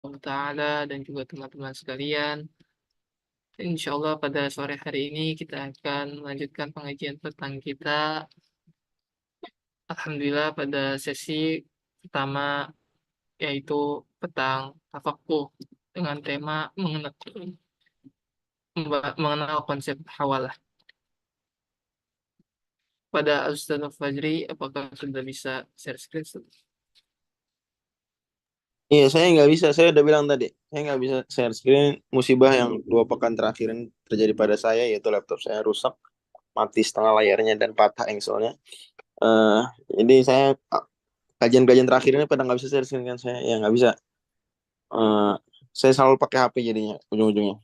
Ta'ala dan juga teman-teman sekalian. Insya Allah pada sore hari ini kita akan melanjutkan pengajian petang kita. Alhamdulillah pada sesi pertama yaitu petang tafakuh dengan tema mengenal konsep hawalah. Pada Ustaz Fajri, apakah sudah bisa share screen? Ustaz? Iya, saya nggak bisa. Saya udah bilang tadi, saya nggak bisa share screen. Musibah yang 2 pekan terakhir ini terjadi pada saya, yaitu laptop saya rusak, mati setengah layarnya dan patah engselnya. eh jadi saya kajian-kajian terakhir ini pada nggak bisa share screen kan saya, ya nggak bisa. Eh saya selalu pakai HP jadinya ujung-ujungnya.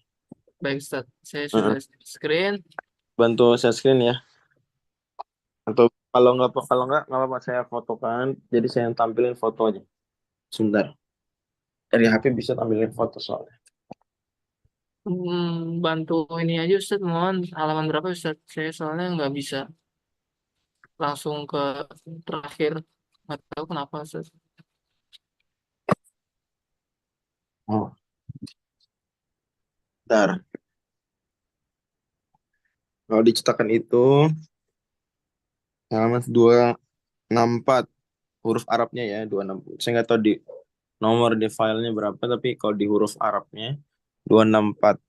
Baik Ustaz, saya sudah Heeh. share screen. Bantu share screen ya. Atau kalau nggak saya fotokan. Jadi saya tampilin foto aja. Sebentar. Dari HP bisa tampilin foto soalnya. Bantu ini aja Ustaz, mohon halaman berapa Ustaz? Saya soalnya nggak bisa langsung ke terakhir. Nggak tahu kenapa Ustaz. Oh, bentar. Kalau dicetakan itu halaman 264 huruf Arabnya ya 264. Saya nggak tahu di nomor di filenya berapa, tapi kalau di huruf Arabnya 264.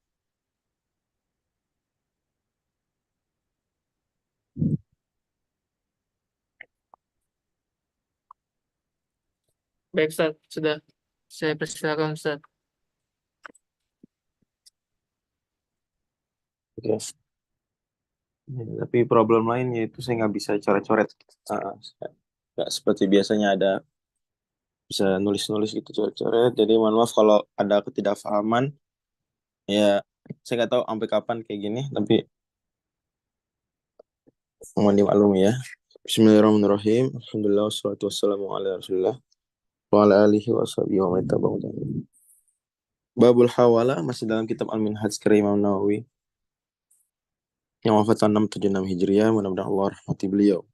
Baik Ustaz, sudah saya persilakan Ustaz. Oke. Ya, tapi problem lain yaitu saya nggak bisa coret-coret. Nggak seperti biasanya ada bisa nulis-nulis gitu coret-coret. Jadi mohon maaf kalau ada ketidakfahaman. Ya, saya nggak tahu sampai kapan kayak gini, tapi mohon dimaklumi ya. Bismillahirrahmanirrahim. Alhamdulillah wassalatu wassalamu ala Rasulillah wa ala alihi wa sahbihi wa man tabi'ahum. Babul Hawala masih dalam kitab Al-Minhaj karya Imam Nawawi yang wafat tahun 676 Hijriah. Mudah-mudahan Allah rahmati beliau.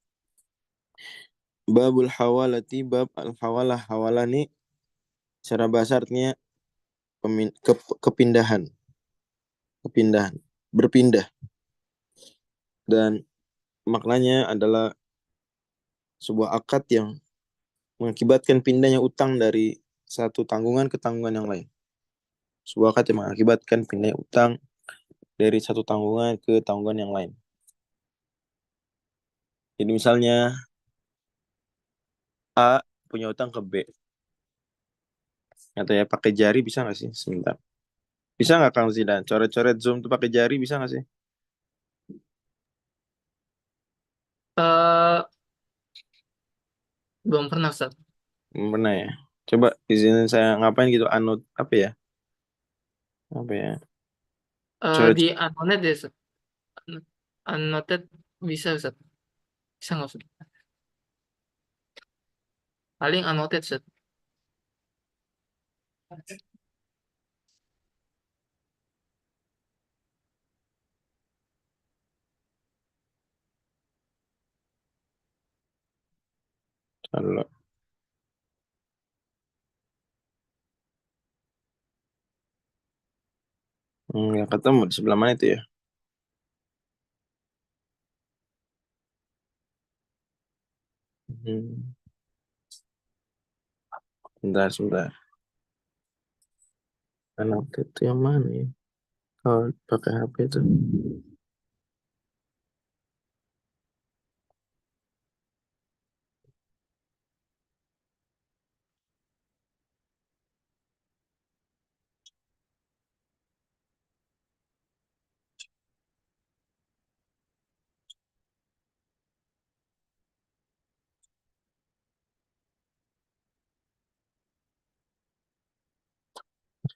Babul Hawalati, bab al-hawalah. Hawalah ini secara bahasa artinya kepindahan, kepindahan, berpindah, dan maknanya adalah sebuah akad yang mengakibatkan pindahnya utang dari satu tanggungan ke tanggungan yang lain. Sebuah akad yang mengakibatkan pindahnya utang dari satu tanggungan ke tanggungan yang lain. Jadi misalnya A punya utang ke B. Atau ya pakai jari bisa nggak sih? Sebentar. Bisa nggak Kang Zidan? Coret-coret Zoom tuh pakai jari bisa nggak sih? Eh, belum pernah Ustaz. Pernah ya? Coba izinin saya ngapain gitu, anut apa ya? Apa ya? Coret. Di Anonet ya Ustaz. Anotet bisa Ustaz. Bisa nggak Ustaz? Paling anotet Ustaz. Kalau nggak ketemu di sebelah mana itu ya? Hmm, Sebentar, sebentar. Anak itu yang mana ya? Kalau pakai HP itu.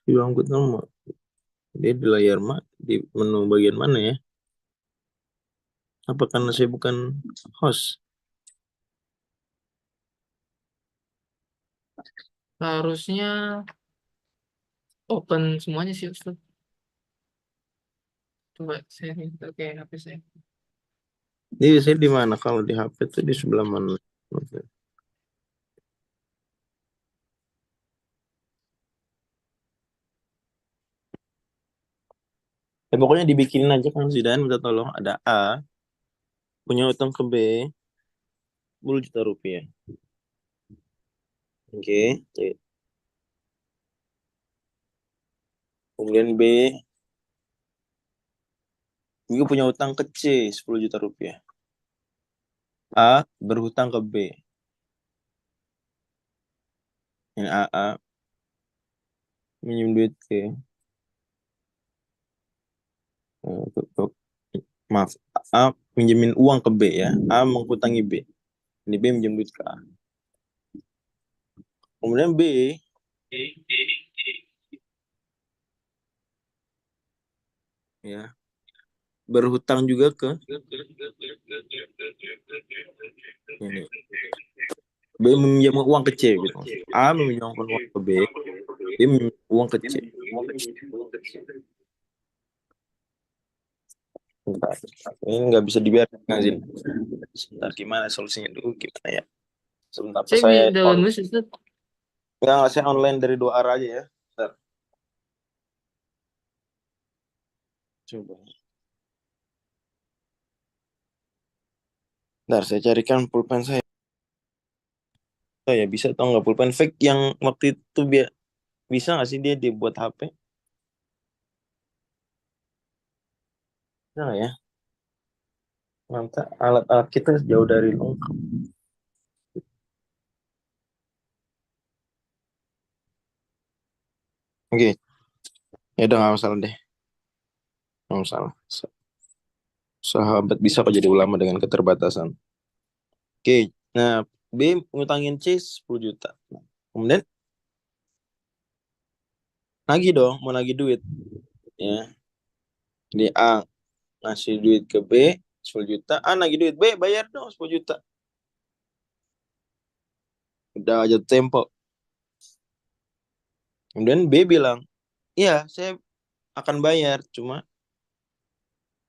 Di bangku nomor. Dia di layar di menu bagian mana ya? Apa karena saya bukan host? Harusnya open semuanya sih Ustaz. Coba saya minta ke HP saya. Ini saya di mana? Kalau di HP itu di sebelah mana? Ya pokoknya dibikinin aja Kang Zidan minta tolong. Ada A punya utang ke B 10 juta rupiah. Oke. Kemudian B juga punya utang ke C 10 juta rupiah. A berhutang ke B. Ini A minjem duit ke maaf, A minjemin uang ke B ya. A menghutangi B. Ini B minjem duit ke A. Kemudian B ya berhutang juga ke ini. B meminjam uang ke C gitu. A meminjamkan uang ke B, B meminjam uang ke C. Bentar. Ini nggak bisa dibiarkan Nazin. Sebentar, gimana solusinya dulu gimana ya? Sebentar, Saya saya jalan dulu, Ustaz. nggak saya online dari 2 arah aja ya. Bentar, coba. Bentar, saya carikan pulpen saya. Oh ya bisa tau nggak pulpen fake yang waktu itu bisa nggak sih dia dibuat HP? Bisa nggak ya? Mantap, alat-alat kita jauh dari lengkap. Oke, ya udah nggak masalah deh. Nggak masalah. Sahabat bisa kok jadi ulama dengan keterbatasan. Oke, nah B ngutangin C 10 juta. Kemudian nagih dong, mau nagih duit. Ya, jadi A ngasih duit ke B 10 juta. A nagih duit, B bayar dong 10 juta. Udah jatuh tempo. Kemudian B bilang, iya saya akan bayar. Cuma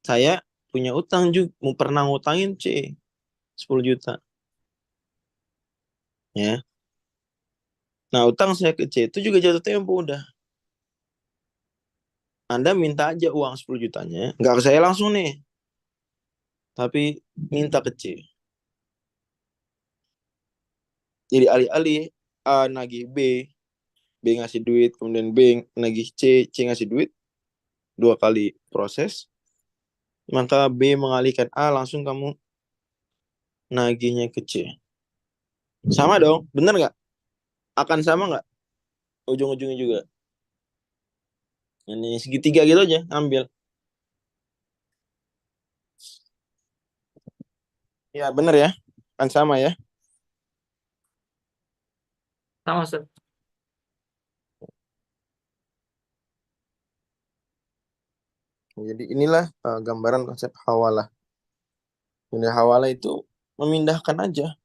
saya punya utang juga. Mau pernah ngutangin C 10 juta. Ya. Nah utang saya ke C itu juga jatuh tempo udah. Anda minta aja uang 10 jutanya. Nggak ke saya langsung nih. Tapi minta ke C. Jadi alih-alih A nagih B ngasih duit, kemudian B nagih C ngasih duit, 2 kali proses, maka B mengalihkan A langsung kamu nagihnya ke C. Sama dong, bener nggak? Akan sama nggak? Ujung-ujungnya juga. Ini segitiga gitu aja, ambil. Ya bener ya, kan sama ya. Sama, Ustaz. Jadi inilah gambaran konsep hawalah. Ini hawalah itu memindahkan aja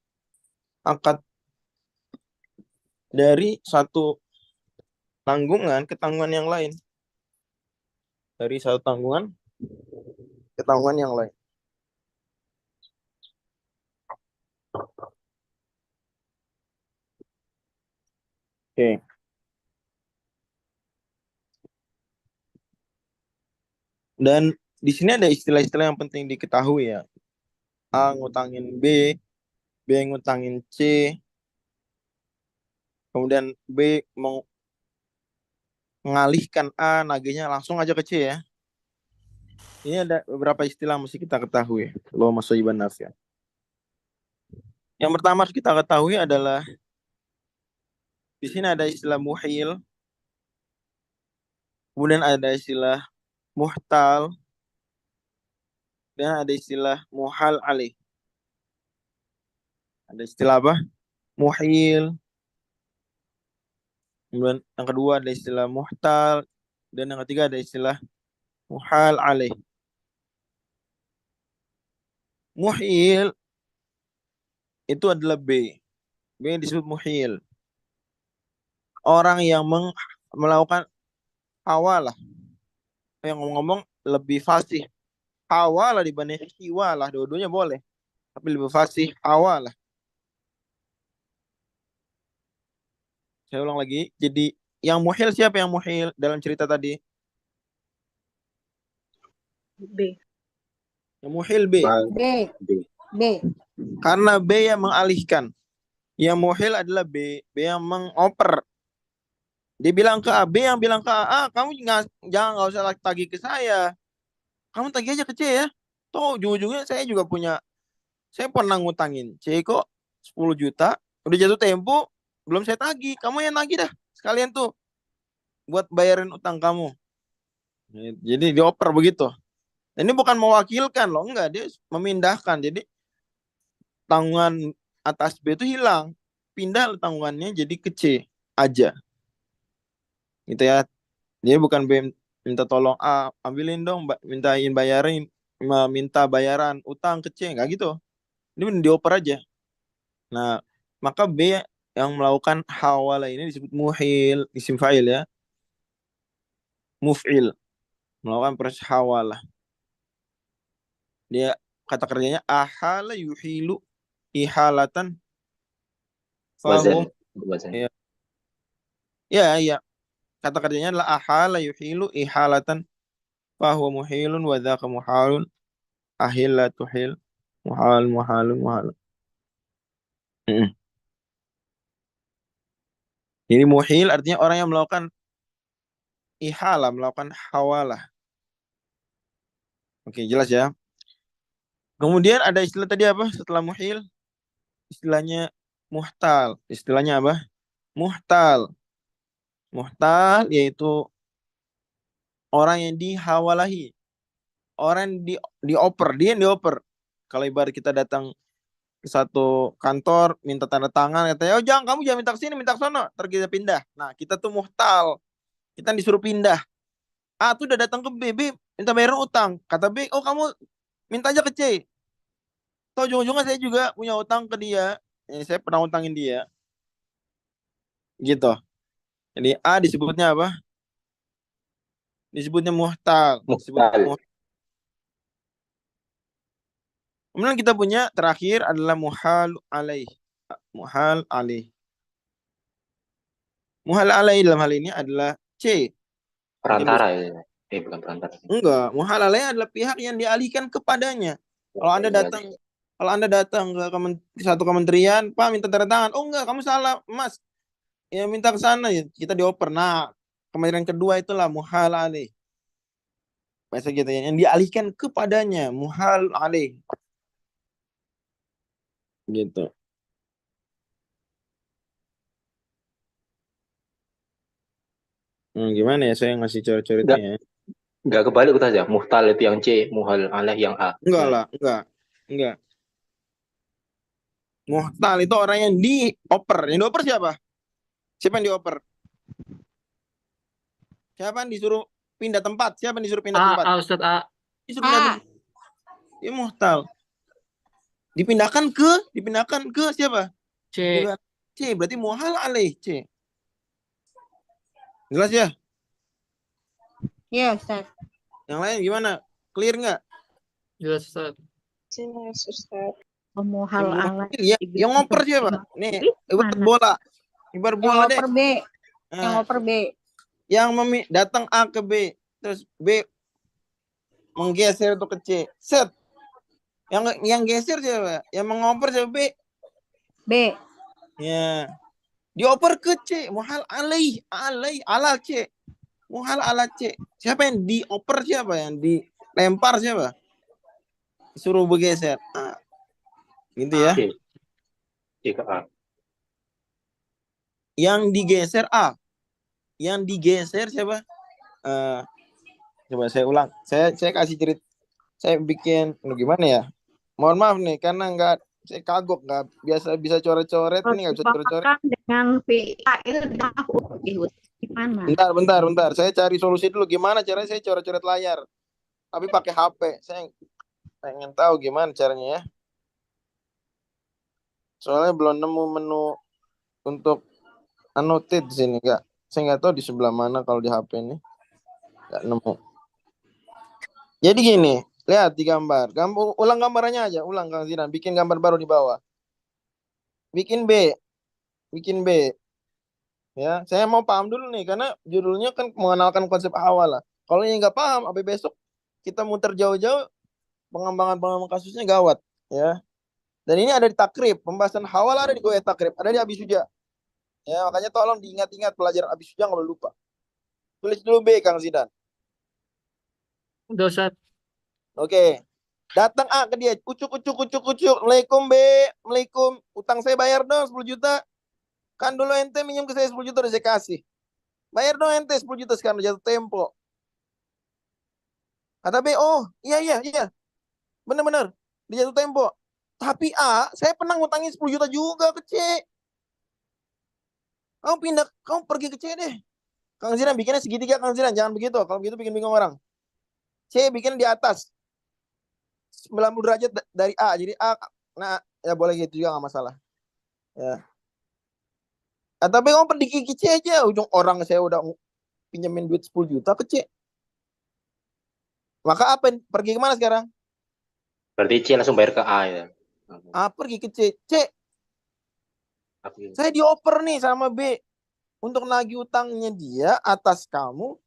akad dari satu tanggungan ke tanggungan yang lain. Dari satu tanggungan ke tanggungan yang lain. Oke. Dan di sini ada istilah-istilah yang penting diketahui ya. A ngutangin B ngutangin C, kemudian B mengalihkan A, nagihnya langsung aja ke C ya. Ini ada beberapa istilah yang mesti kita ketahui. Lo masuk Iban Nafi. Yang pertama harus kita ketahui adalah di sini ada istilah muhil, kemudian ada istilah muhtal, dan ada istilah muhal alih. Ada istilah apa? Muhil. Kemudian yang kedua ada istilah muhtal, dan yang ketiga ada istilah muhal alih. Muhil itu adalah B. B yang disebut muhil. Orang yang melakukan hawalah. Yang ngomong-ngomong lebih fasih. Hawalah dibanding hiwalah. Dua-duanya boleh. Tapi lebih fasih hawalah. Saya ulang lagi. Jadi yang muhil siapa yang muhil dalam cerita tadi? B. Yang muhil B. B. B. B. Karena B yang mengalihkan. Yang muhil adalah B. B yang mengoper. Dia bilang ke A, B yang bilang ke A, kamu jangan nggak usah tagih ke saya. Kamu tagih aja ke C ya. Tuh ujung-ujungnya saya pernah ngutangin C kok 10 juta. Udah jatuh tempo, belum saya tagih. Kamu yang nagih dah. Sekalian tuh buat bayarin utang kamu. Jadi dioper begitu. Ini bukan mewakilkan loh, enggak. Dia memindahkan. Jadi tanggungan atas B itu hilang. Pindah tanggungannya jadi ke C aja. Gitu ya. Dia bukan B minta tolong A, ambilin dong, minta bayaran utang ke C, enggak gitu. Ini dioper aja. Nah, maka B yang melakukan hawala ini disebut muhil, isim fa'il ya. Muf'il, melakukan proses hawalah. Dia kata kerjanya ahala yuhilu ihalatan Wazan. fahum. Wazan. Ya. Kata kerjanya adalah ahala yuhilu ihalatan fahuwa muhilun wa dzaka muhalun ahilla tuhil muhalun. Mm-mm. Jadi muhil artinya orang yang melakukan ihala, melakukan hawalah. Oke, jelas ya. Kemudian ada istilah tadi apa setelah muhil? Istilahnya muhtal. Istilahnya apa? Muhtal. Muhtal yaitu orang yang dihawalahi. Orang yang dioper. Dia yang dioper. Kalau ibarat kita datang ke satu kantor, minta tanda tangan, katanya, oh kamu jangan minta ke sini, minta ke sana. Ntar kita pindah. Nah, kita tuh muhtal. Kita disuruh pindah. A tuh udah datang ke B, minta bayaran utang. Kata B, oh kamu minta aja ke C. Tahu ujung-ujungnya saya juga punya utang ke dia. Ini saya pernah utangin dia. Gitu. Jadi A disebutnya apa? Disebutnya muhtal. Muhtal. Kemudian kita punya terakhir adalah muhal alaih. Muhal alaih. Muhal alaih dalam hal ini adalah C. Perantara ya. Bukan perantara. Enggak, muhal alaih adalah pihak yang dialihkan kepadanya. Kalau Anda datang ke satu kementerian, Pak minta tanda tangan. Oh enggak, kamu salah, Mas. Ya minta ke sana ya, kita dioper. Nah, kementerian kedua itulah muhal alaih. Bahasa gitu ya, yang dialihkan kepadanya, muhal alaih. Gitu. Gimana ya saya ngasih coret-coretnya ya? Enggak kebalik kita aja. Muhtal itu yang C, muhal alaih yang A. Enggak lah, enggak. Muhtal itu orang yang dioper. Yang dioper siapa? Siapa yang dioper? Siapa yang disuruh pindah tempat? Siapa yang disuruh pindah tempat? Ustaz A. Disuruh pindah tempat. Dia muhtal. Dipindahkan ke siapa? C. Juga C, berarti muhal alaih C. Jelas ya? Iya, Ustaz. Yang lain gimana? Clear nggak? Jelas Ustaz. Jelas, Ustaz. Muhal alaih. Ya, yang ngoper siapa? Nih, ibarat bola. Ibarat bola deh. Yang ngoper B. Yang ngoper B. Yang datang A ke B, terus B menggeser untuk ke C. Set. Yang geser siapa? Yang mengoper siapa? B. Ya. Dioper ke C. Muhal alaih ala C. Muhal ala C. Siapa yang dioper siapa? Yang dilempar siapa? Suruh bergeser. Gitu ya. A. Yang digeser A. Yang digeser siapa? Coba saya ulang. Saya kasih cerita. Saya bikin gimana ya? Mohon maaf nih karena saya kagok nggak biasa bisa coret-coret ini nggak bisa coret-coret. Dengan VA itu gimana? Bentar. Saya cari solusi dulu gimana caranya saya coret-coret layar. Tapi pakai HP. Saya pengen tahu gimana caranya ya. Soalnya belum nemu menu untuk annotate di sini nggak. Saya nggak tahu di sebelah mana kalau di HP ini. Nggak nemu. Jadi gini, lihat di gambar. Ulang gambarannya aja. Ulang Kang Zidan. Bikin gambar baru di bawah. Bikin B. Ya, saya mau paham dulu nih karena judulnya kan mengenalkan konsep awal lah. Kalau yang nggak paham, sampai besok kita muter jauh-jauh, pengembangan kasusnya gawat ya. Dan ini ada di takrib, pembahasan hawal ada di Goya takrib, ada di Abi Suja. Ya, makanya tolong diingat-ingat pelajaran Abi Suja, nggak boleh lupa. Tulis dulu B, Kang Zidan. Udah Ustaz. Oke. Datang A ke dia, ucuk. Assalamualaikum B, Waalaikum. Utang saya bayar dong 10 juta. Kan dulu ente minjem ke saya 10 juta udah saya kasih. Bayar dong ente 10 juta sekarang jatuh tempo. Kata B, oh iya. Bener. Dia jatuh tempo. Tapi A, saya pernah ngutangin 10 juta juga ke C. Kamu pergi ke C deh. Kang Zidan bikinnya segitiga, Kang Zidan. Jangan begitu. Kalau begitu bikin bingung orang. C bikin di atas. 90 derajat dari A. Jadi A, nah ya boleh gitu juga nggak masalah. Ya. Tapi kamu pergi ke C aja. Ujung orang saya udah pinjemin duit 10 juta ke C. Maka apa? Pergi kemana sekarang? Berarti C langsung bayar ke A ya. A pergi ke C. Saya dioper nih sama B untuk nagih utangnya dia atas kamu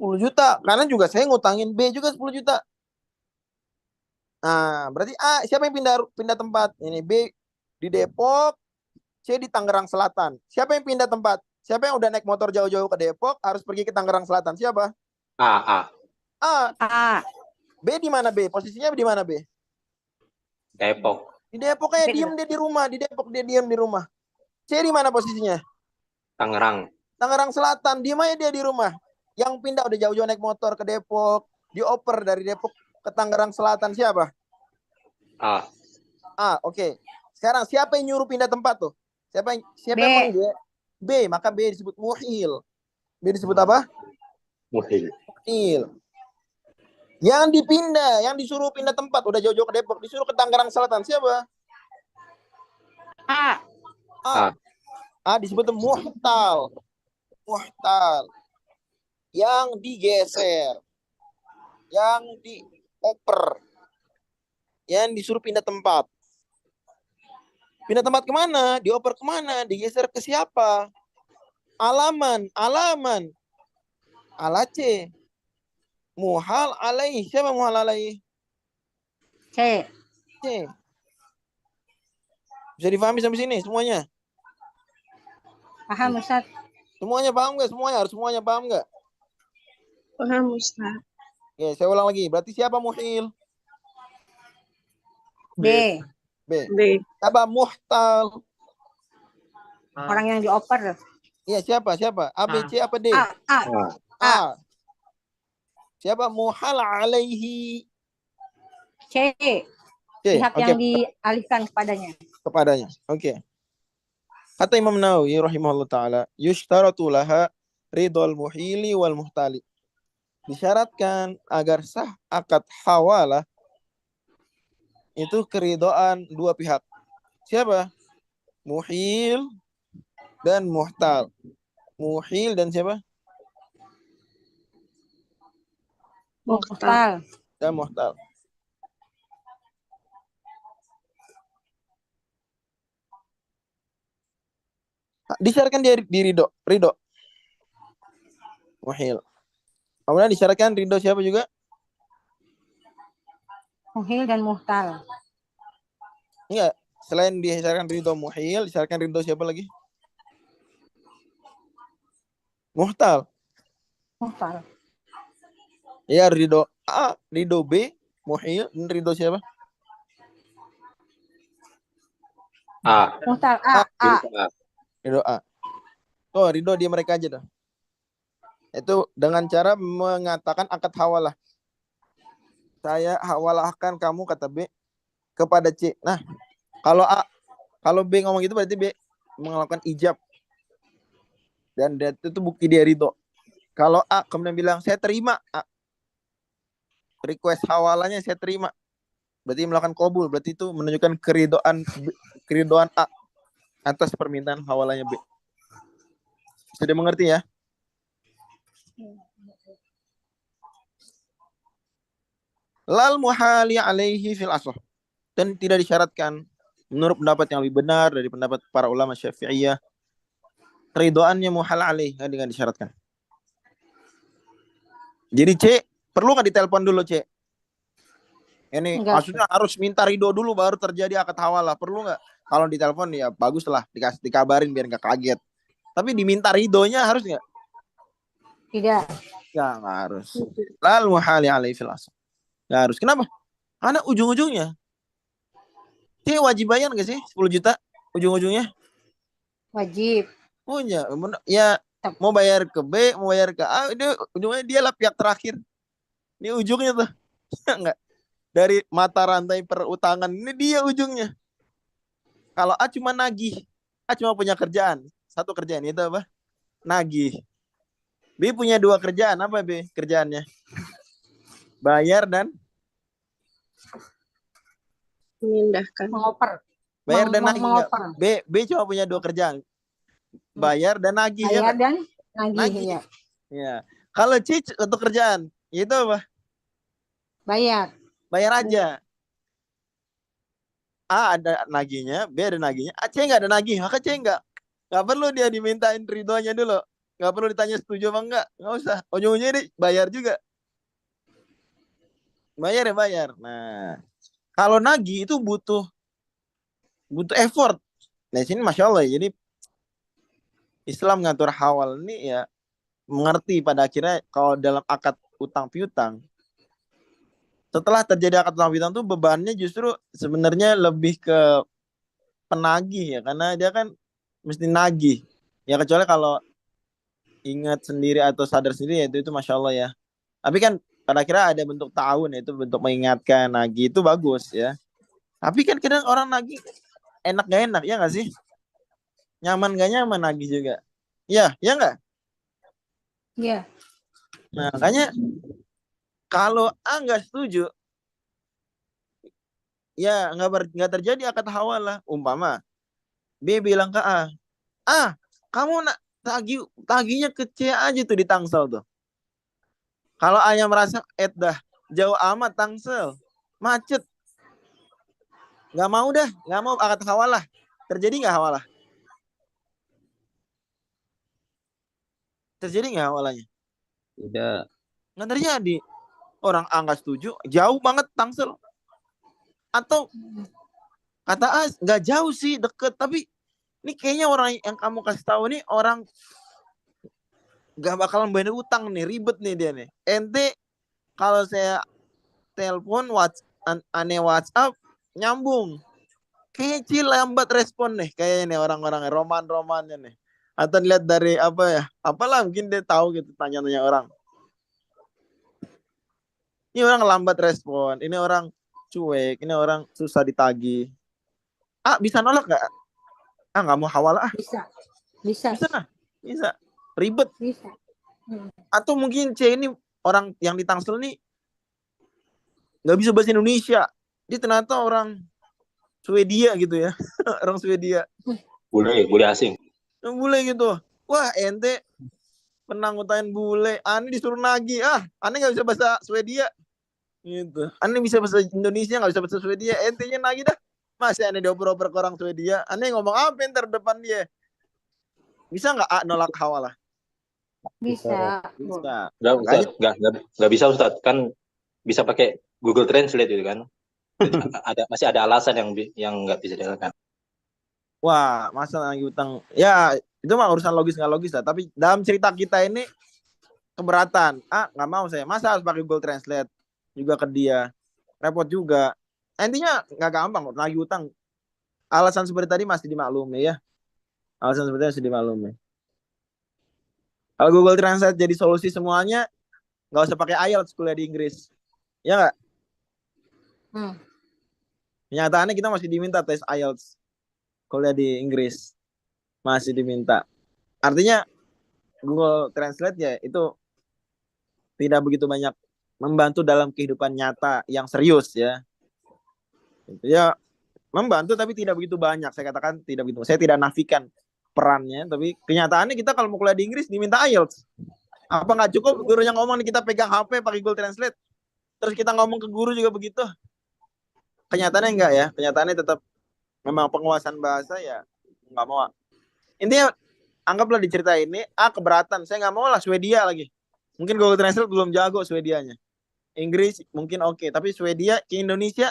10 juta. Karena juga saya ngutangin B juga 10 juta. Nah, berarti A, siapa yang pindah tempat? Ini B di Depok, C di Tangerang Selatan. Siapa yang pindah tempat? Siapa yang udah naik motor jauh-jauh ke Depok harus pergi ke Tangerang Selatan? Siapa? A. B di mana B? Posisinya di mana B? Depok. Di Depok kayak diem dia di rumah. Di Depok dia diem di rumah. C di mana posisinya? Tangerang Selatan. Diem aja dia di rumah. Yang pindah udah jauh-jauh naik motor ke Depok. Dioper dari Depok ke Tangerang Selatan. Siapa? A, oke. Sekarang siapa yang nyuruh pindah tempat tuh? Siapa yang manggil? B, maka B disebut muhil. B disebut apa? Muhil. Yang dipindah, yang disuruh pindah tempat, udah jauh-jauh ke Depok, disuruh ke Tangerang Selatan, siapa? A disebut muhtal. Yang digeser. Yang dioper. Yang disuruh pindah tempat. Pindah tempat kemana? Dioper kemana? Digeser ke siapa? Alaman. Ala C. Muhal alaih. Siapa muhal alaih? C. Bisa difahami sampai sini semuanya? Paham Ustaz? Semuanya paham nggak? Harus semuanya paham nggak? Paham Ustaz. Oke, saya ulang lagi. Berarti siapa muhil? B. Siapa muhtal? Orang yang dioper. Iya, siapa? A, B, C, apa D? A. Siapa muhal alaihi? C. Pihak yang dialihkan kepadanya. Oke. Kata Imam Nawawi rahimahullah ta'ala, yushtaratu laha ridhal muhili wal muhtali. Disyaratkan agar sah akad hawalah itu keridhaan dua pihak. Siapa? Muhil dan muhtal. Muhil dan siapa? Muhtal. Dan muhtal. Disyaratkan dia di ridho. Muhil. Kemudian disyaratkan ridho siapa juga? Muhil dan muhtal. Enggak. Selain disyaratkan ridho muhil, disyaratkan ridho siapa lagi? Muhtal. Ya, ridho A, ridho B, muhil, dan ridho siapa? Muhtal A. Ridho A. Oh, ridho dia mereka aja dah. Itu dengan cara mengatakan akad hawalah. Saya hawalahkan kamu, kata B, kepada C. Nah, kalau B ngomong gitu berarti B melakukan ijab. Dan itu bukti dia ridho. Kalau A kemudian bilang, saya terima A. Request hawalanya saya terima. Berarti melakukan qabul. Berarti itu menunjukkan keridoan A atas permintaan hawalanya B. Sudah mengerti ya? Lal muhali alaihi fil aslah. Dan tidak disyaratkan menurut pendapat yang lebih benar dari pendapat para ulama Syafi'iyah, keridoannya muhal alaih dengan disyaratkan. Jadi C Perlu nggak ditelepon dulu, Cek? Ini Enggak. maksudnya harus minta ridho dulu baru terjadi akad hawalah. Perlu nggak? Kalau ditelepon ya bagus lah, dikabarin biar nggak kaget. Tapi diminta ridhonya harus nggak? Tidak. Ya nggak harus. Lalu hal alaihi fil asl. Nggak harus. Kenapa? Karena ujung-ujungnya Cek wajib bayar nggak sih 10 juta ujung-ujungnya? Wajib. Oh ya mau bayar ke B, mau bayar ke A, ini ujungnya dia lah pihak terakhir. Ini ujungnya tuh. Enggak. Dari mata rantai perutangan ini dia ujungnya. Kalau A cuma nagih, A cuma punya kerjaan, satu kerjaan itu apa? Nagih. B punya 2 kerjaan, apa B kerjaannya? Bayar dan Memindahkan. Mengoper. Bayar dan nagih enggak? Mengoper. B cuma punya 2 kerjaan. Bayar dan nagih. Bayar ya, dan nagih. Ya. Ya. Kalau C untuk kerjaan, itu apa? Bayar. Bayar aja. A ada nagihnya, B ada nagihnya, C nggak ada nagih, maka C nggak perlu dia dimintain ridhonya dulu, nggak perlu ditanya setuju apa nggak usah, ujung-ujungnya dia bayar juga, bayar ya bayar. Nah, kalau nagih itu butuh effort. Nah sini masya Allah, jadi Islam ngatur hawal ini ya mengerti pada akhirnya kalau dalam akad utang piutang. Setelah terjadi akad utang piutang tuh bebannya justru sebenarnya lebih ke penagih ya, karena dia kan mesti nagih. Ya kecuali kalau ingat sendiri atau sadar sendiri ya itu masya Allah ya. Tapi kan pada akhirnya ada bentuk ta'awun, itu bentuk mengingatkan, nagih itu bagus ya. Tapi kan kadang orang nagih enak gak enak ya nggak sih? Nyaman gak nyaman nagih juga. Ya nggak? Iya. Nah makanya kalau A nggak setuju, ya nggak terjadi akad hawalah. Umpama B bilang ke A, kamu nak tagihnya ke C aja tuh di Tangsel tuh. Kalau A nya merasa dah jauh amat Tangsel, macet, nggak mau akad hawalah. Terjadi nggak hawalah? Terjadi nggak hawalahnya? Tidak. Nggak terjadi. Orang A nggak setuju, jauh banget Tangsel. Atau kata A nggak jauh sih, deket, tapi ini kayaknya orang yang kamu kasih tahu nih orang nggak bakalan bayar utang nih, ribet nih dia nih. Ente kalau saya telepon WhatsApp nyambung, kayaknya lambat respon nih, kayaknya nih orang-orang romannya nih. Atau lihat dari apa ya, apalah mungkin dia tahu gitu, tanya-tanya orang. Ini orang lambat respon, ini orang cuek, ini orang susah ditagih. Bisa nolak nggak? Nggak mau hawalah. Bisa. Ribet. Bisa. Atau mungkin C ini orang yang di Tangsel nih nggak bisa bahasa Indonesia. Dia ternyata orang Swedia gitu ya. Orang Swedia. Bule asing. Bule gitu. Wah ente penang utain bule. Ani disuruh nagih. Ani nggak bisa bahasa Swedia. Gitu. Ani bisa bahasa Indonesia, nggak bisa bahasa Swedia. Entenya nagih dah. Masih aneh dioper-oper ke orang Swedia. Aneh ngomong apa ntar depan dia? Bisa nggak nolak hawalah? Bisa. Nggak bisa Ustaz. Kan bisa pakai Google Translate itu kan. Masih ada alasan yang nggak bisa dilakukan. Wah, masa lagi utang. Ya, itu mah urusan logis nggak logis lah. Tapi dalam cerita kita ini keberatan. Nggak mau saya. Masa harus pakai Google Translate juga ke dia? Repot juga. Intinya nggak gampang kok lagi utang. Alasan seperti tadi masih dimaklumi ya. Alasan seperti itu masih dimaklumi. Kalau Google Translate jadi solusi semuanya, nggak usah pakai IELTS kuliah di Inggris. Ya nggak? Kenyataannya kita masih diminta tes IELTS kuliah di Inggris. Masih diminta. Artinya Google Translate ya itu tidak begitu banyak membantu dalam kehidupan nyata yang serius ya. Ya membantu tapi tidak begitu banyak. Saya katakan tidak begitu. Saya tidak nafikan perannya, tapi kenyataannya kita kalau mau kuliah di Inggris diminta IELTS. Apa nggak cukup gurunya ngomong kita pegang HP pakai Google Translate, terus kita ngomong ke guru juga begitu? Kenyataannya enggak ya. Kenyataannya tetap memang penguasaan bahasa ya nggak mau. Intinya anggaplah di cerita ini keberatan. Saya nggak mau lah Swedia lagi. Mungkin Google Translate belum jago Swedianya. Inggris mungkin oke, tapi Swedia ke Indonesia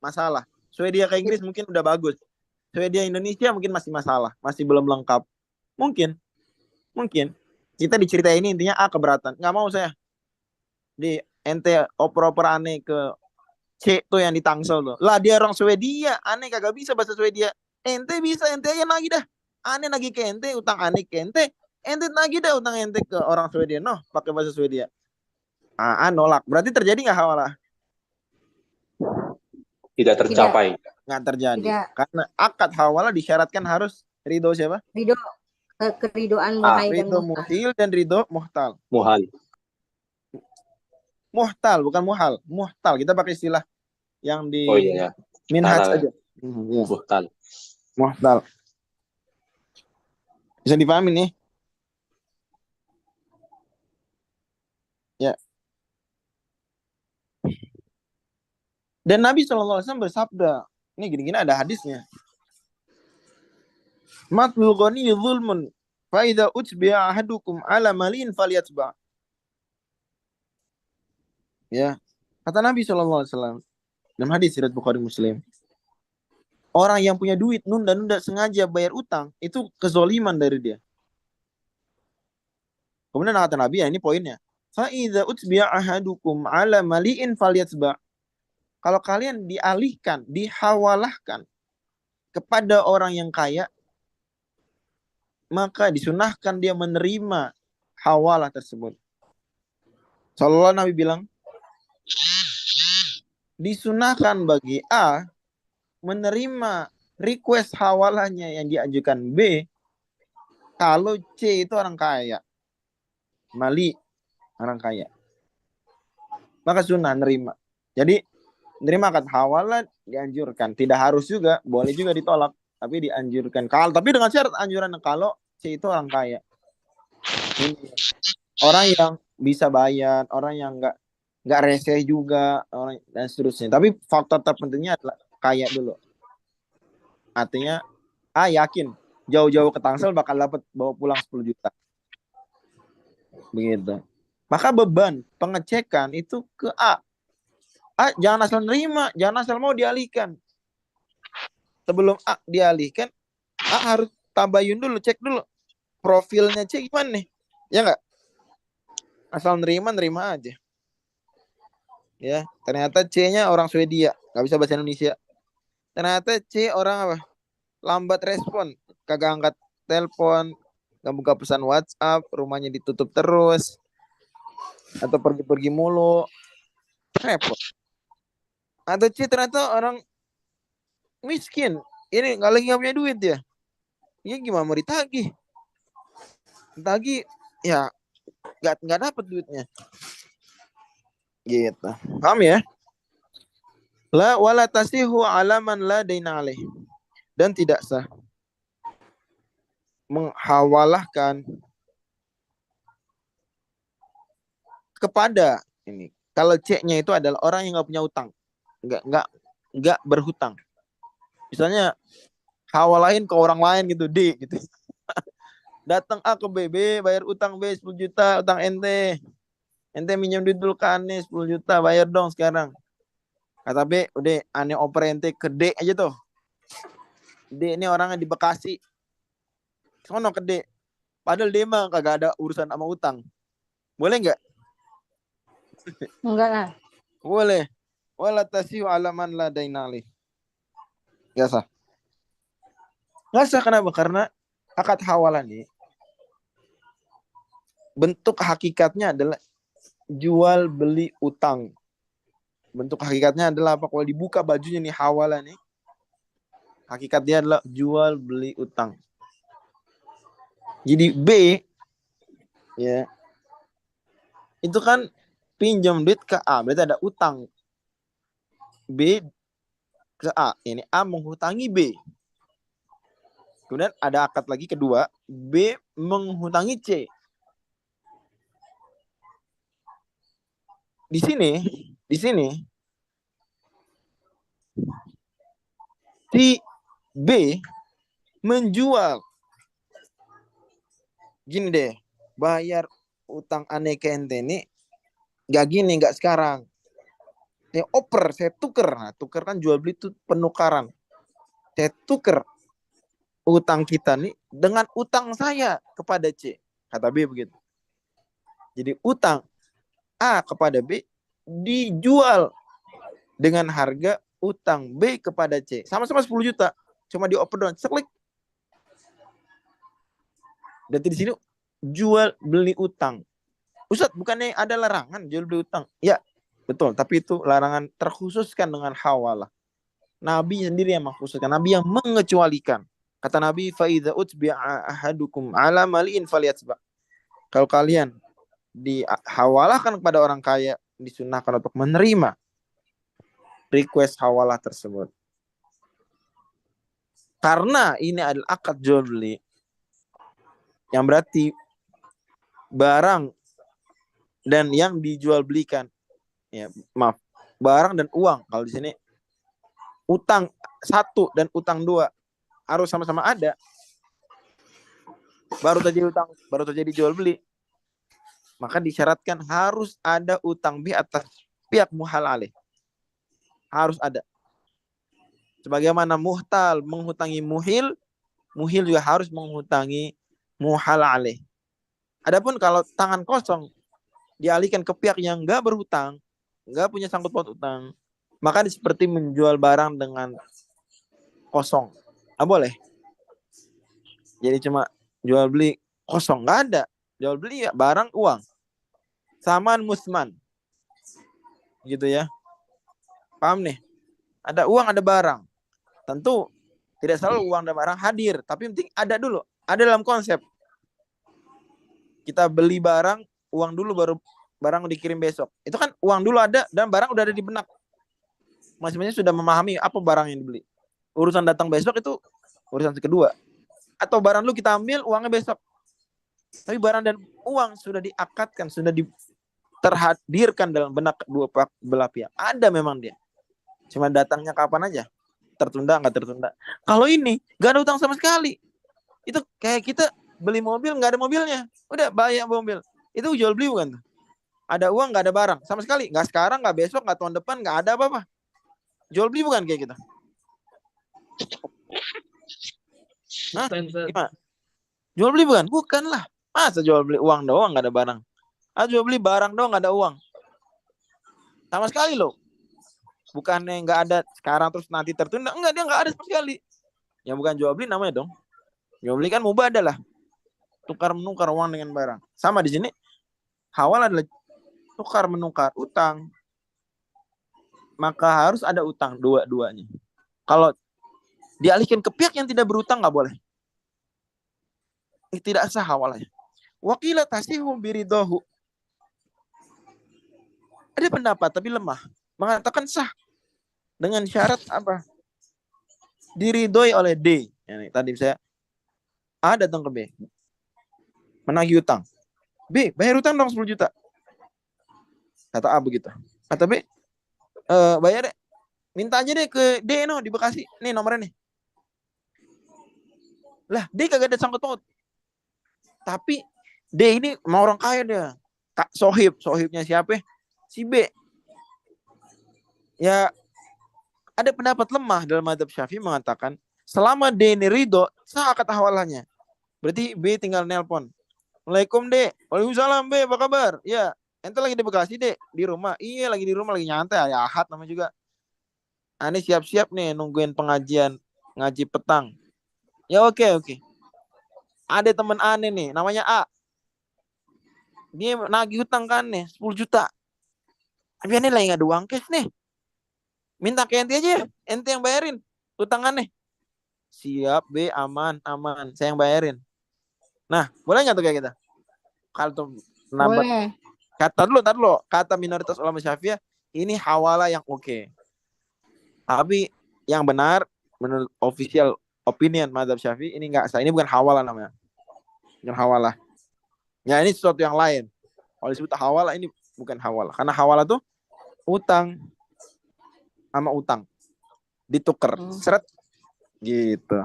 masalah. Swedia ke Inggris mungkin udah bagus. Swedia Indonesia mungkin masih masalah, masih belum lengkap. Mungkin kita diceritain ini intinya A keberatan. Nggak mau saya di ente oper-oper aneh ke C tuh yang di Tangsel tuh. Lah dia orang Swedia, aneh kagak bisa bahasa Swedia. Ente bisa, ente aja nagih dah. Aneh nagih ke ente, utang aneh ke ente. Ente nagih dah utang ente ke orang Swedia. Noh, pakai bahasa Swedia. Nolak. Berarti terjadi nggak hawalah? Tidak tercapai. Nggak terjadi. Tidak. Karena akad hawalah disyaratkan harus ridho siapa? Ridho, keridoan muhai dan Ridho muhtal. muhil dan ridho muhtal. Muhal. Muhtal bukan muhal. Muhtal kita pakai istilah yang di Oh iya ya. minhaj Salah. aja. Ya. Muhtal. Muhtal. Bisa dipahami nih? Ya. Dan Nabi SAW bersabda, ini gini-gini ada hadisnya. Matlul ghani zulmun fa idza utbi'a ahadukum ala malin falyatba. Ya. Kata Nabi SAW dalam hadis riwayat Bukhari Muslim. Orang yang punya duit nunda-nunda sengaja bayar utang itu kezoliman dari dia. Kemudian kata Nabi, ya ini poinnya. Fa idza utbi'a ahadukum ala mali'in falyatba. Kalau kalian dialihkan, dihawalahkan kepada orang yang kaya, maka disunahkan dia menerima hawalah tersebut. Sallallahu Nabi bilang, disunahkan bagi A menerima request hawalahnya yang diajukan B kalau C itu orang kaya. Mali, orang kaya. Maka sunnah nerima. Jadi, nerima akad hawalah dianjurkan. Tidak harus juga, boleh juga ditolak. Tapi dianjurkan. Tapi dengan syarat anjuran kalau C itu orang kaya. Orang yang bisa bayar, orang yang nggak reseh juga, orang dan seterusnya. Tapi faktor terpentingnya adalah kaya dulu. Artinya, yakin jauh-jauh ke Tangsel bakal dapat bawa pulang 10 juta. Begitu. Maka beban pengecekan itu ke A. Jangan asal nerima, jangan asal mau dialihkan. Sebelum A dialihkan, A harus tabayun dulu, cek dulu profilnya C gimana nih. Ya enggak? Asal nerima aja. Ya, ternyata C-nya orang Swedia, nggak bisa bahasa Indonesia. Ternyata C orang apa? Lambat respon, kagak angkat telepon, nggak buka pesan WhatsApp, rumahnya ditutup terus, atau pergi-pergi mulu, repot. Atau C ternyata orang miskin, ini nggak punya duit ya. Ini gimana mau ditagih? Ditagih, ya nggak dapet duitnya. Gitu. Paham ya? La wala tasihu alaman la daina alaih. Dan tidak sah menghawalahkan kepada ini. Kalau C-nya itu adalah orang yang nggak punya utang, nggak berhutang. Misalnya hawalahin ke orang lain gitu, D gitu. Datang A ke B, bayar utang B 10 juta, utang ente minjem duit dulu ke Ane 10 juta, bayar dong sekarang. Kata B, udah Ane oper ente ke D aja tuh. D ini orangnya di Bekasi. Sono ke D. Padahal D mah kagak ada urusan sama utang. Boleh nggak? Enggak lah. Boleh. Wala tasihu alaman la dainali. Nggak sah. Nggak sah kenapa? Karena akad hawalah nih bentuk hakikatnya adalah jual beli utang. Bentuk hakikatnya adalah apa? Kalau dibuka bajunya nih hawalah nih, hakikatnya adalah jual beli utang. Jadi B ya itu kan pinjam duit ke A, berarti ada utang. B ke A, ini A menghutangi B. Kemudian ada akad lagi kedua, B menghutangi C. Di sini si B menjual, gini deh, bayar utang Ane ke ente ini Nggak gini, nggak sekarang. Saya oper, saya tuker. Nah, tuker kan jual beli itu penukaran. Saya tuker utang kita nih dengan utang saya kepada C. Kata B begitu. Jadi utang A kepada B dijual dengan harga utang B kepada C. Sama-sama 10 juta. Cuma dioper doang. Seklik. Berarti di sini jual beli utang. Ustadz, bukannya ada larangan jual beli utang? Ya, betul. Tapi itu larangan terkhususkan dengan hawalah. Nabi sendiri yang mengkhususkan. Nabi yang mengecualikan. Kata Nabi, فَإِذَا أُتْبِعَ أَحَدُكُمْ عَلَى مَلِئٍ فَلْيَتْبَعْ. Kalau kalian dihawalahkan kepada orang kaya, disunahkan untuk menerima request hawalah tersebut. Karena ini adalah akad jual beli, yang berarti barang dan yang dijual belikan, ya maaf, barang dan uang. Kalau di sini utang 1 dan utang 2 harus sama-sama ada, baru terjadi utang, baru terjadi jual beli. Maka disyaratkan harus ada utang B atas pihak muhal alaih. Harus ada. Sebagaimana muhtal menghutangi muhil, muhil juga harus menghutangi muhal alaih. Adapun kalau tangan kosong dialihkan ke pihak yang enggak berhutang, enggak punya sangkut paut utang, maka seperti menjual barang dengan kosong. Nggak boleh. Jadi cuma jual beli kosong, nggak ada. Jual beli ya barang uang. Saman musman. Gitu ya. Paham nih? Ada uang, ada barang. Tentu tidak selalu uang dan barang hadir, tapi penting ada dulu. Ada dalam konsep. Kita beli barang, uang dulu baru barang dikirim besok. Itu kan uang dulu ada dan barang udah ada di benak. Masing-masing sudah memahami apa barang yang dibeli. Urusan datang besok itu urusan kedua. Atau barang dulu kita ambil, uangnya besok. Tapi barang dan uang sudah diakatkan, sudah terhadirkan dalam benak dua belah pihak. Ada memang dia. Cuma datangnya kapan aja. Tertunda, nggak tertunda. Kalau ini, nggak ada utang sama sekali. Itu kayak kita beli mobil, nggak ada mobilnya. Udah, bayar mobil. Itu jual beli bukan? Ada uang, nggak ada barang. Sama sekali. Nggak sekarang, nggak besok, nggak tahun depan, nggak ada apa-apa. Jual beli bukan kayak gitu. Nah, gimana? Jual beli bukan? Bukan lah. Masa jual beli uang doang nggak ada barang? Jual beli barang doang nggak ada uang. Sama sekali loh. Bukannya nggak ada sekarang terus nanti tertunda. Enggak, dia nggak ada sama sekali. Ya bukan jual beli namanya dong. Jual beli kan mubadah lah. Tukar menukar uang dengan barang. Sama di sini. Hawal adalah tukar menukar utang. Maka harus ada utang dua-duanya. Kalau dialihkan ke pihak yang tidak berutang nggak boleh. Tidak sah hawalahnya. Wakila tasihu biridohu. Ada pendapat tapi lemah. Mengatakan sah. Dengan syarat apa? Diridhoi oleh D. Ya, nih, tadi saya A datang ke B. Menagih utang. B, bayar utang dong 10 juta. Kata A begitu. Kata B, bayar deh. Minta aja deh ke D no, di Bekasi. Nih nomornya nih. Lah, D kagak ada sangkut paut. Tapi D ini mau orang kaya dia. Kak sohibnya siapa? Si B. Ya, ada pendapat lemah dalam mazhab Syafi'i mengatakan selama D ini ridho, sah akad hawalannya. Berarti B tinggal nelpon. Waalaikumsalam D. Waalaikumsalam B, apa kabar? Ya, ente lagi di Bekasi D, di rumah. Iya, lagi di rumah, lagi nyantai. Ya, Ahad namanya juga. Ini siap-siap nih nungguin pengajian ngaji petang. Ya oke. Ada teman aneh nih, namanya A. Dia nagih utang kan nih, 10 juta. Tapi ini lagi nggak ada uang cash nih. Minta ke ente aja, ente yang bayarin utangannya. Siap B, aman. Saya yang bayarin. Nah, boleh nggak tuh kayak gitu? Kalau tuh nambah. Boleh. Kata dulu. Kata minoritas ulama Syafi'iyah, ini hawalah yang oke. Tapi yang benar, menurut official opinion mazhab Syafi'i, ini nggak sah. Ini bukan hawalah namanya. Bukan hawalah. Ya ini sesuatu yang lain. Kalau disebut hawalah, ini bukan hawalah. Karena hawalah tuh utang sama utang ditukar, seret gitu.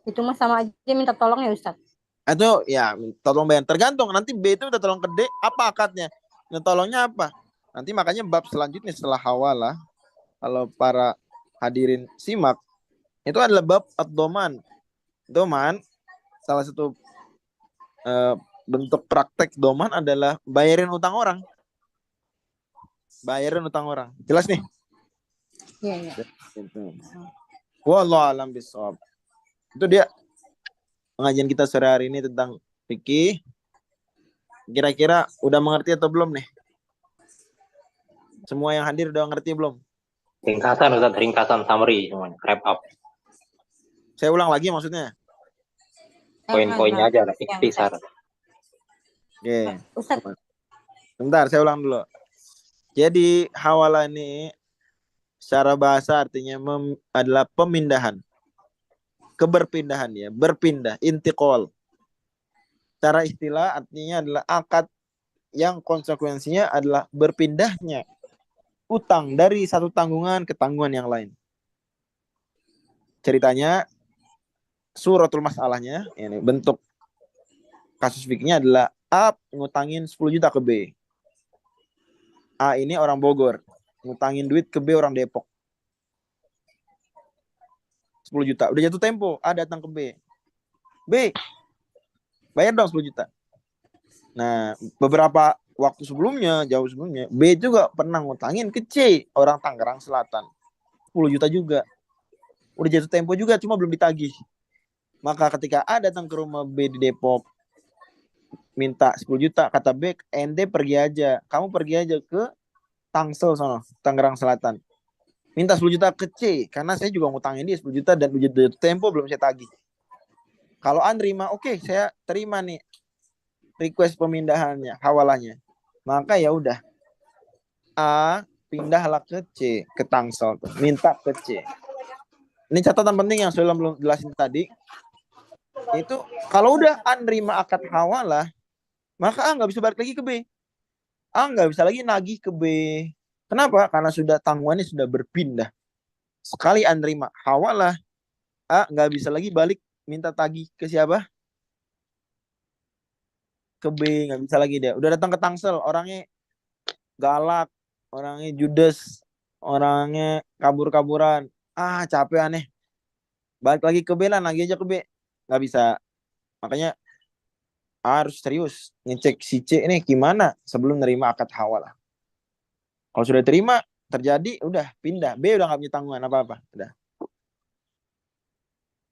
Itu mah sama aja minta tolong ya Ustadz. Itu ya tolong bayar. Tergantung nanti B itu minta tolong ke D, apa akadnya? Nah, tolongnya apa? Nanti makanya bab selanjutnya setelah hawalah, kalau para hadirin simak, itu adalah bab ad-doman. Doman, salah satu bentuk praktek doman adalah bayarin utang orang. Bayarin utang orang. Jelas nih? Iya, iya. Wallahu alam bisawab. Itu dia pengajian kita sore hari ini tentang fikih. Kira-kira udah mengerti atau belum nih? Semua yang hadir udah ngerti belum? Ringkasan Ustaz, ringkasan summary semuanya, wrap up. Saya ulang lagi maksudnya. Poin-poinnya aja lah, Ya, ikhtisar. Oke. Ustaz, Sebentar, saya ulang dulu. Jadi hawalah ini secara bahasa artinya adalah pemindahan. Keberpindahan ya, berpindah, intiqal. Secara istilah artinya adalah akad yang konsekuensinya adalah berpindahnya utang dari satu tanggungan ke tanggungan yang lain. Ceritanya suratul masalahnya, ini bentuk kasus fikihnya adalah A ngutangin 10 juta ke B. A ini orang Bogor, ngutangin duit ke B orang Depok. 10 juta. Udah jatuh tempo, A datang ke B. B, bayar dong 10 juta. Nah, beberapa waktu sebelumnya, jauh sebelumnya, B juga pernah ngutangin ke C, orang Tangerang Selatan. 10 juta juga. Udah jatuh tempo juga, cuma belum ditagih. Maka ketika A datang ke rumah B di Depok, minta 10 juta, kata B, ente pergi aja. Kamu pergi aja ke Tangsel sana, Tangerang Selatan. Minta 10 juta ke C, karena saya juga ngutangin dia 10 juta dan udah jatuh tempo belum saya tagih. Kalau A nerima, oke, saya terima nih request pemindahannya, hawalahnya. Maka ya udah, A pindahlah ke C, ke Tangsel, minta ke C. Ini catatan penting yang saya belum jelasin tadi. Itu kalau udah A nerima akad hawalah, maka A nggak bisa balik lagi ke B. A nggak bisa lagi nagih ke B. Kenapa? Karena sudah tanggungannya sudah berpindah. Sekali A nerima hawalah, A nggak bisa lagi balik minta tagih ke siapa? Ke B, nggak bisa lagi dia. Udah datang ke Tangsel, orangnya galak, orangnya judes, orangnya kabur-kaburan. Ah, capek aneh. Balik lagi ke B lah, lagi aja ke B. Nggak bisa. Makanya harus serius ngecek si C ini gimana sebelum nerima akad hawalah. Kalau sudah terima, terjadi, udah pindah. B udah nggak punya tanggungan apa-apa. Udah.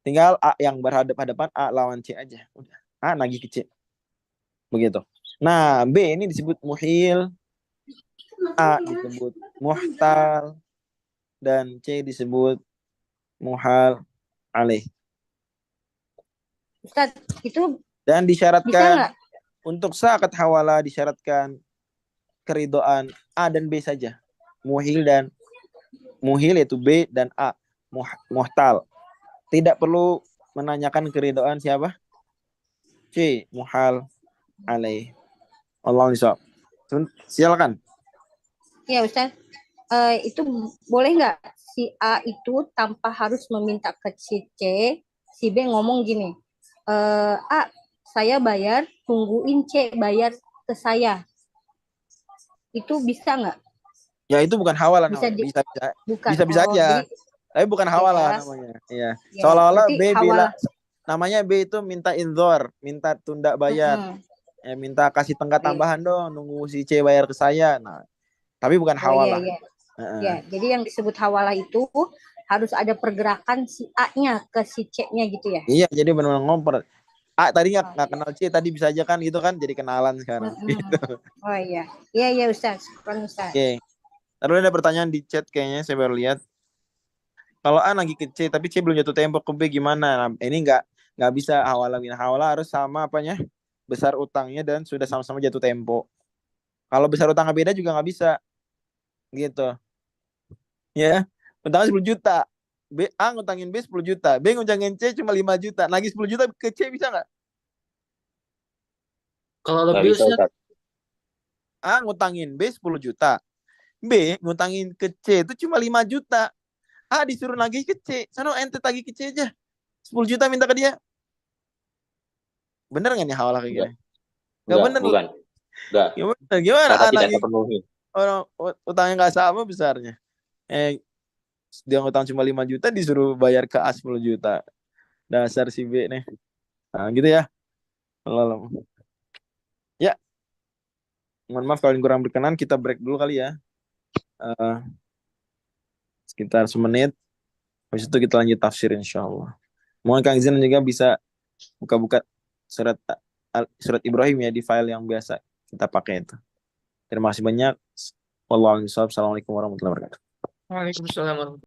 Tinggal A yang berhadapan-hadapan, A lawan C aja. Udah. A nagih ke C. Begitu. Nah, B ini disebut muhil, A disebut muhtal, dan C disebut muhal alaih. Ustaz, itu Dan bisa disyaratkan nggak? untuk sah akad hawalah disyaratkan keridoan A dan B saja. Muhil yaitu B dan A. Muhtal. Tidak perlu menanyakan keridoan siapa? C. Muhal alaih. Allah nisab. Silakan. Ya Ustaz, itu boleh nggak si A itu tanpa harus meminta ke si C, si B ngomong gini, A, saya bayar, tungguin C bayar ke saya. Itu bisa nggak? Ya itu bukan hawalah Bisa namanya. Bisa bukan. bisa Oh, aja. jadi Tapi bukan hawalah ya, namanya. Iya. ya, Seolah-olah berarti B hawalah. namanya B itu minta inzor, minta tunda bayar. Ya, minta kasih tenggat tambahan dong, nunggu si C bayar ke saya. Nah, tapi bukan Oh iya, hawalah. iya. Ya, jadi yang disebut hawalah itu harus ada pergerakan si A-nya ke si C-nya gitu ya. Iya, jadi benar-benar ngoper. A tadi nggak kenal C, tadi bisa aja kan gitu kan, jadi kenalan sekarang. Gitu. Oh iya, iya Ustaz, Ustaz. Oke. Terus ada pertanyaan di chat kayaknya saya baru lihat. Kalau A lagi ke C, tapi C belum jatuh tempo ke B gimana? Nah, ini nggak bisa hawalah. Hawalah harus sama apanya? Besar utangnya dan sudah sama-sama jatuh tempo. Kalau besar utangnya beda juga nggak bisa. Gitu. Ya, utangnya 10 juta. B, A ngutangin B 10 juta. B ngutangin C cuma 5 juta. Lagi 10 juta ke C bisa nggak? Kalau Nggak lebih bisa Ustaz, Ustaz. A ngutangin B 10 juta. B ngutangin ke C itu cuma 5 juta. A disuruh nagih ke C. Sana ente tagih ke C aja. 10 juta minta ke dia. Bener nggak nih hawalah kayak gini? Nggak bener. Bukan. Enggak, Gimana karena tidak anak terpenuhi. orang utangnya nggak sama besarnya. Dia utang cuma 5 juta disuruh bayar ke A 10 juta. Dasar si B nih. Nah, gitu ya. Lalu. Ya, mohon maaf kalau yang kurang berkenan, kita break dulu kali ya. Sekitar semenit. Habis itu kita lanjut tafsir insya Allah. Mohon Kang Izin juga bisa buka-buka surat Ibrahim ya di file yang biasa kita pakai itu. Terima kasih banyak. Wallahualam. Assalamualaikum warahmatullahi wabarakatuh. Waalaikumsalam warahmatullahi